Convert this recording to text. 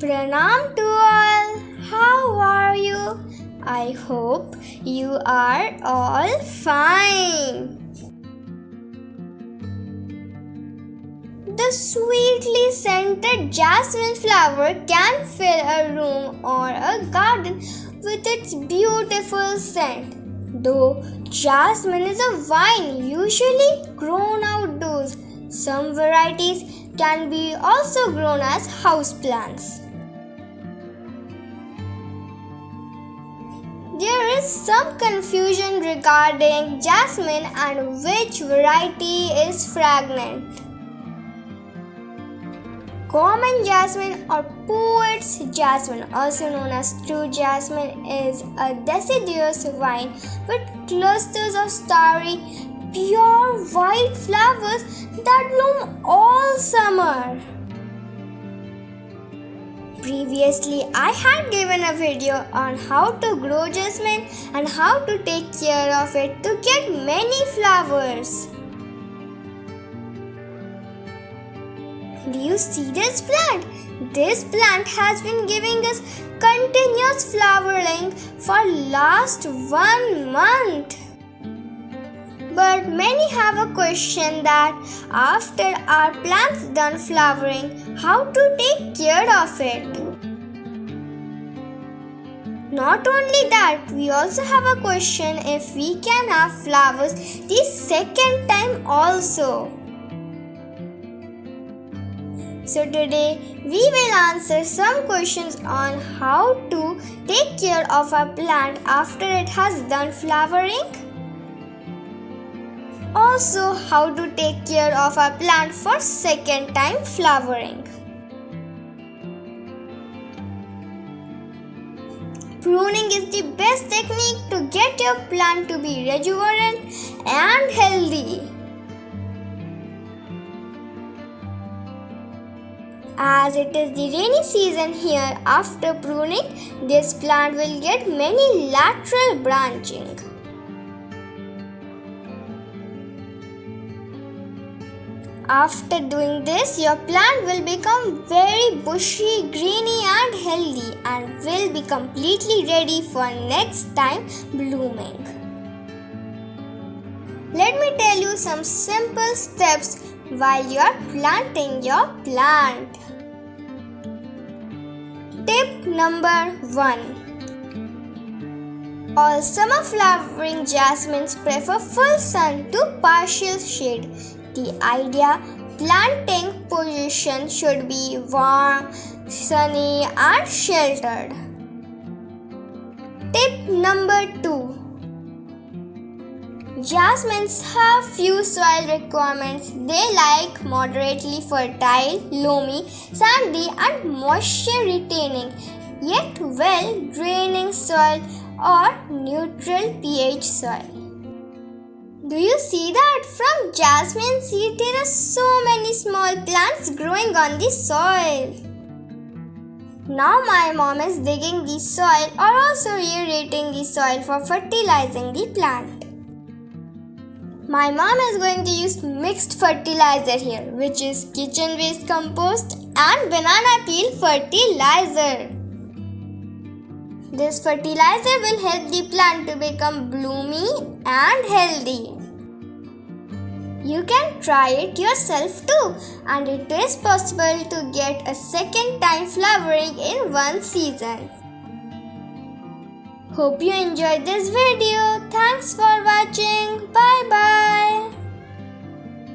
Pranam to all. How are you? I hope you are all fine. The sweetly scented jasmine flower can fill a room or a garden with its beautiful scent. Though jasmine is a vine usually grown outdoors, some varieties can be also grown as houseplants. There is some confusion regarding jasmine and which variety is fragrant. Common jasmine or poet's jasmine, also known as true jasmine, is a deciduous vine with clusters of starry, pure white flowers that bloom all summer. Previously, I had given a video on how to grow jasmine and how to take care of it to get many flowers. Do you see this plant? This plant has been giving us continuous flowering for last 1 month. But many have a question that after our plants done flowering, how to take care of it? Not only that, we also have a question if we can have flowers the second time also. So today we will answer some questions on how to take care of a plant after it has done flowering. Also, how to take care of a plant for second time flowering. Pruning is the best technique to get your plant to be rejuvenant and healthy. As it is the rainy season here, after pruning, this plant will get many lateral branching. After doing this, your plant will become very bushy, greeny and healthy and will be completely ready for next time blooming. Let me tell you some simple steps while you are planting your plant. Tip number 1. All summer flowering jasmines prefer full sun to partial shade. The ideal planting position should be warm, sunny and sheltered. Tip number 2. Jasmines have few soil requirements. They like moderately fertile, loamy, sandy and moisture retaining, yet well draining soil or neutral pH soil. Do you see that? From jasmine seed there are so many small plants growing on the soil. Now my mom is digging the soil or also aerating the soil for fertilizing the plant. My mom is going to use mixed fertilizer here, which is kitchen waste compost and banana peel fertilizer. This fertilizer will help the plant to become bloomy and healthy. You can try it yourself too, and it is possible to get a second time flowering in one season. Hope you enjoyed this video. Thanks for watching.